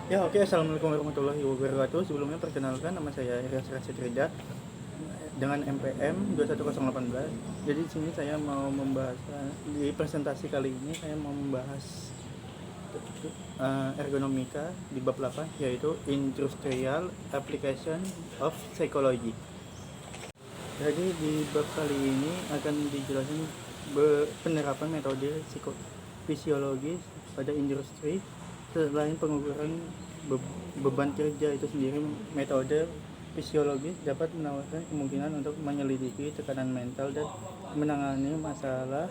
Ya, oke. Assalamualaikum warahmatullahi wabarakatuh. Sebelumnya perkenalkan, nama saya Ilyas Rashitrida dengan NPM 210818. Jadi di sini saya mau membahas, di presentasi kali ini saya mau membahas ergonomika di bab 8, yaitu Industrial Application of Psychology. Jadi di bab kali ini akan dijelaskan penerapan metode psikofisiologis pada industri. Selain pengukuran beban kerja itu sendiri, metode fisiologis dapat menawarkan kemungkinan untuk menyelidiki tekanan mental dan menangani masalah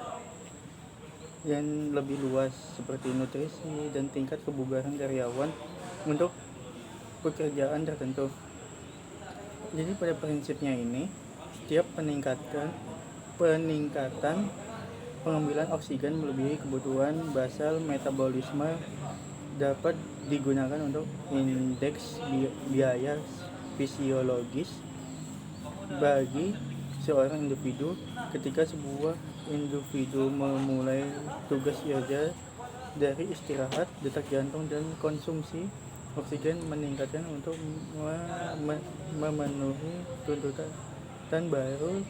yang lebih luas seperti nutrisi dan tingkat kebugaran karyawan untuk pekerjaan tertentu. Jadi pada prinsipnya ini, setiap peningkatan pengambilan oksigen melebihi kebutuhan basal metabolisme dapat digunakan untuk indeks biaya fisiologis bagi seorang individu. Ketika sebuah individu memulai tugas kerja dari istirahat, detak jantung dan konsumsi oksigen meningkatkan untuk memenuhi tuntutan baru.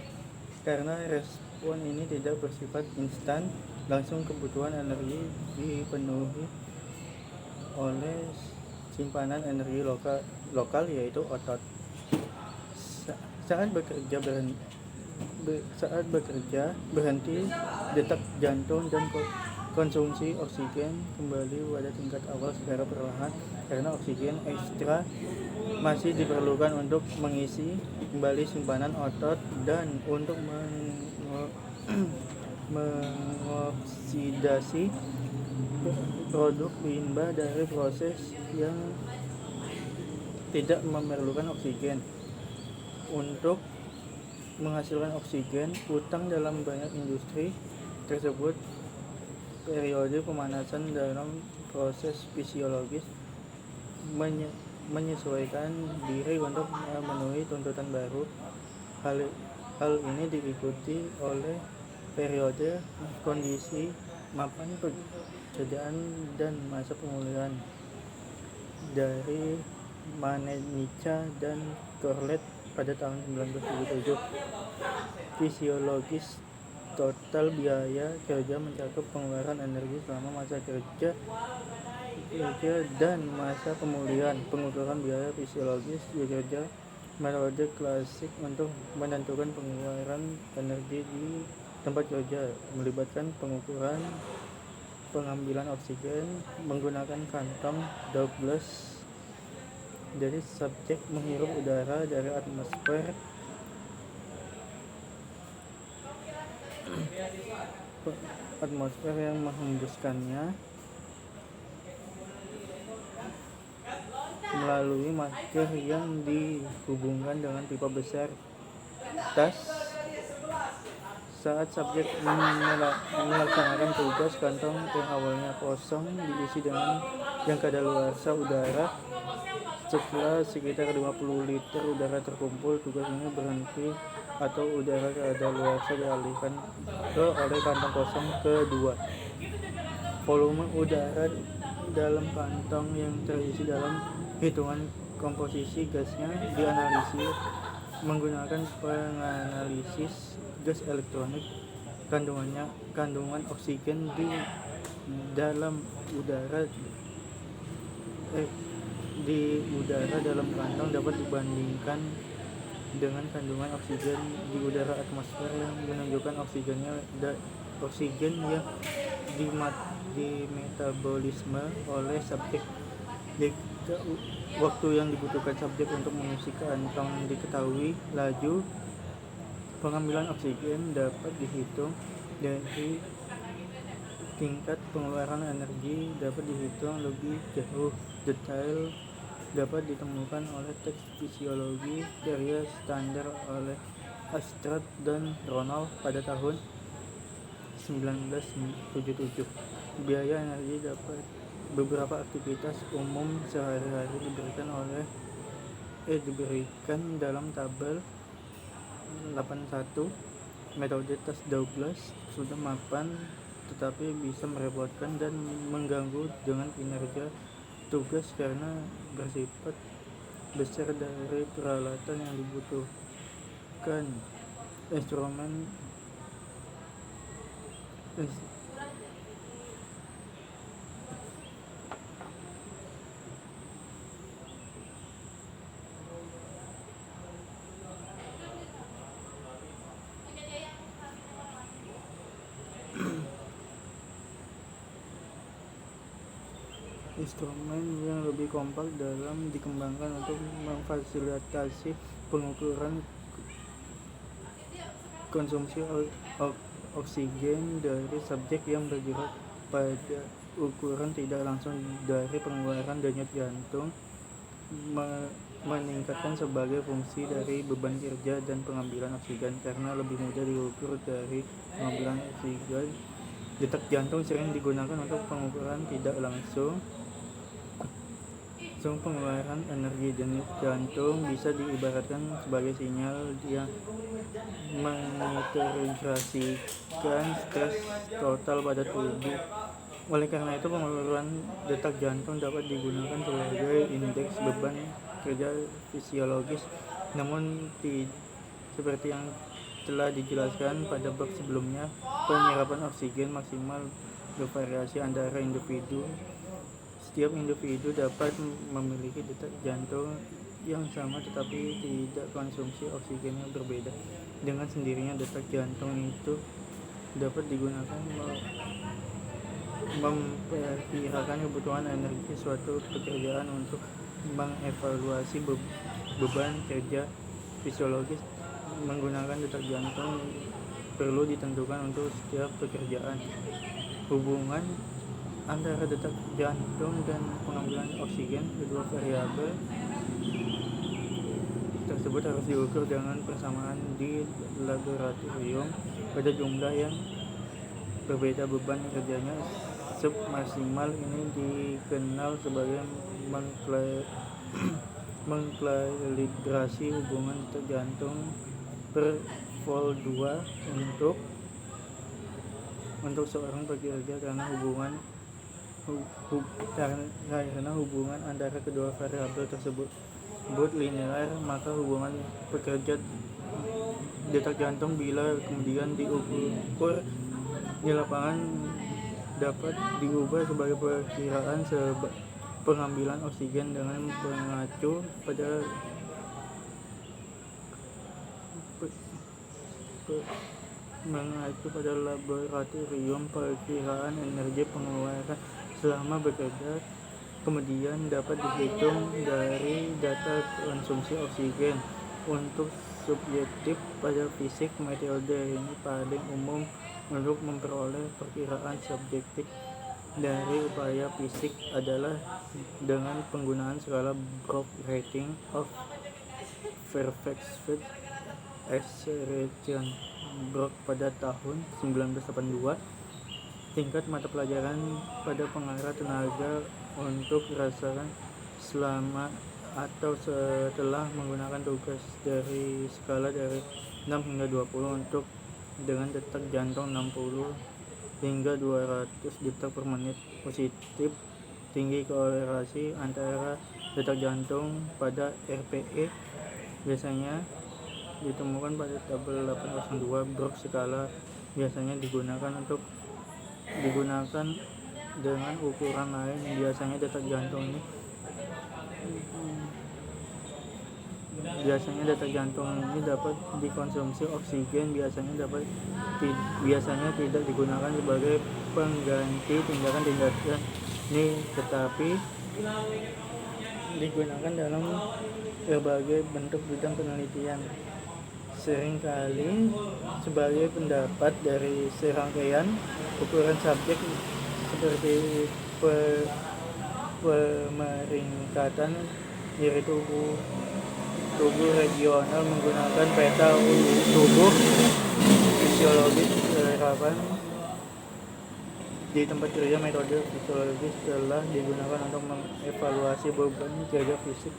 Karena respon ini tidak bersifat instan, langsung kebutuhan energi dipenuhi oleh simpanan energi lokal yaitu otot. Saat bekerja berhenti, detak jantung dan konsumsi oksigen kembali pada tingkat awal secara perlahan, karena oksigen ekstra masih diperlukan untuk mengisi kembali simpanan otot dan untuk mengoksidasi produk limbah dari proses yang tidak memerlukan oksigen. Untuk menghasilkan oksigen, utang dalam banyak industri tersebut periode pemanasan dalam proses fisiologis menyesuaikan diri untuk memenuhi tuntutan baru. Hal ini diikuti oleh periode kondisi mapan pekerjaan dan masa pemulihan dari Manenica dan Corlett pada tahun 1977. Fisiologis total biaya kerja mencakup pengeluaran energi selama masa kerja dan masa pemulihan. Pengukuran biaya fisiologis bekerja metode klasik untuk menentukan pengeluaran energi di tempat kerja melibatkan pengukuran pengambilan oksigen menggunakan kantong Douglas. Jadi subjek menghirup udara dari atmosfer yang menghembuskannya melalui masker yang dihubungkan dengan pipa besar tas. Saat subjek melaksanakan tugas, kantong yang awalnya kosong diisi dengan yang kadaluarsa udara. Setelah sekitar 50 liter udara terkumpul, tugas ini berhenti atau udara kadaluarsa dialihkan oleh kantong kosong kedua. Volume udara dalam kantong yang terisi dalam hitungan komposisi gasnya dianalisis menggunakan penganalisis gas elektronik. Kandungan oksigen di dalam udara dalam kantong dapat dibandingkan dengan kandungan oksigen di udara atmosfer yang menunjukkan oksigen yang dimetabolisme oleh subjek. Jika waktu yang dibutuhkan subjek untuk mengisi kantong diketahui, laju pengambilan oksigen dapat dihitung. Dari tingkat pengeluaran energi dapat dihitung lebih jauh detail dapat ditemukan oleh teks fisiologi karya standar oleh Astrat dan Ronald pada tahun 1977. Biaya energi dapat beberapa aktivitas umum sehari-hari diberikan dalam tabel 81. Metode tes Douglas sudah mapan, tetapi bisa merepotkan dan mengganggu dengan kinerja tugas karena bersifat besar dari peralatan yang dibutuhkan. Instrumen instrumen yang lebih kompak dalam dikembangkan untuk memfasilitasi pengukuran konsumsi oksigen dari subjek yang bergerak pada ukuran tidak langsung dari pengeluaran denyut jantung, meningkatkan sebagai fungsi dari beban kerja dan pengambilan oksigen. Karena lebih mudah diukur dari pengambilan oksigen, detak jantung sering digunakan untuk pengukuran tidak langsung pengeluaran energi. Denyut jantung bisa diibaratkan sebagai sinyal yang mengintegrasikan stres total pada tubuh. Oleh karena itu, pengukuran detak jantung dapat digunakan sebagai indeks beban kerja fisiologis. Namun seperti yang telah dijelaskan pada bab sebelumnya, penyerapan oksigen maksimal bervariasi antara individu. Setiap individu dapat memiliki detak jantung yang sama tetapi tidak konsumsi oksigen yang berbeda. Dengan sendirinya detak jantung itu dapat digunakan memperkirakan kebutuhan energi suatu pekerjaan. Untuk mengevaluasi beban kerja fisiologis menggunakan detak jantung perlu ditentukan untuk setiap pekerjaan. Hubungan antara detak jantung dan pengambilan oksigen, kedua variabel tersebut harus diukur dengan persamaan di laboratorium pada jumlah yang berbeda. Beban kerjanya submaksimal ini dikenal sebagai mengkalibrasi hubungan detak jantung per vol 2 untuk seorang pekerja. Karena hubungan antara kedua variabel tersebut linear, maka hubungan pekerja detak jantung bila kemudian diukur di lapangan dapat diubah sebagai perkiraan pengambilan oksigen dengan mengacu pada laboratorium perkiraan energi pengeluaran selama bekerja. Kemudian dapat dihitung dari data konsumsi oksigen. Untuk subjektif pada fisik, metode ini paling umum untuk memperoleh perkiraan subjektif dari upaya fisik adalah dengan penggunaan skala Brock Rating of Perfect Acceleration Brock pada tahun 1982. Tingkat mata pelajaran pada pengarah tenaga untuk rasakan selama atau setelah menggunakan tugas dari skala dari 6 hingga 20 untuk dengan detak jantung 60 hingga 200 detak per menit. Positif tinggi korelasi antara detak jantung pada RPE biasanya ditemukan pada tabel 802. Brock skala biasanya digunakan dengan ukuran lain. Biasanya detak jantung ini dapat dikonsumsi oksigen, biasanya tidak digunakan sebagai pengganti tindakan ini, tetapi digunakan dalam berbagai bentuk bidang penelitian. Seringkali sebagai pendapat dari serangkaian ukuran subjek seperti pemeringkatan nyeri tubuh regional menggunakan peta tubuh fisiologis harapan di tempat kerja. Metode fisiologis telah digunakan untuk mengevaluasi beban kerja fisik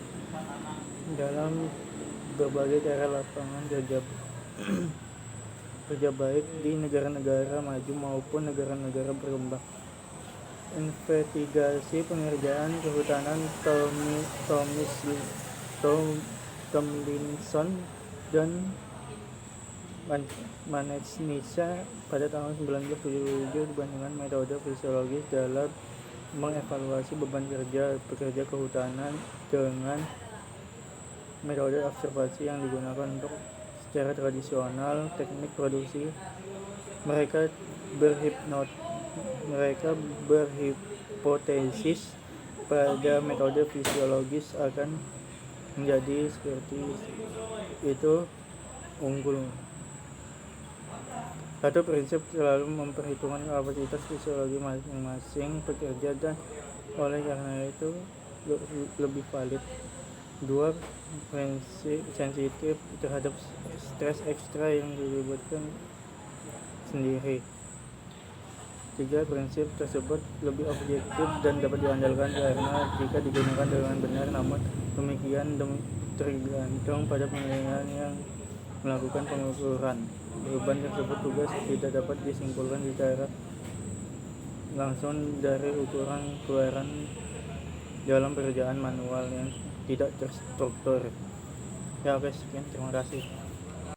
dalam berbagai daerah lapangan kerja baik di negara-negara maju maupun negara-negara berkembang. investigasi pengerjaan kehutanan Tomlinson dan Manetnisa pada tahun 1977 dibandingkan metode fisiologis dalam mengevaluasi beban kerja pekerja kehutanan dengan metode observasi yang digunakan untuk secara tradisional teknik produksi. Mereka berhipotesis pada metode fisiologis akan menjadi seperti itu unggul. Satu prinsip selalu memperhitungkan kapasitas fisiologi masing-masing pekerja dan oleh karena itu lebih valid. Dua, prinsip sensitif terhadap stres ekstra yang dilibatkan sendiri. Tiga, prinsip tersebut lebih objektif dan dapat diandalkan karena jika digunakan dengan benar, namun demikian tergantung pada penilaian yang melakukan pengukuran. Beban tersebut tugas tidak dapat disimpulkan secara langsung dari ukuran keluaran dalam pekerjaan manual yang tidak terstruktur. Ya oke, sekian, terima kasih.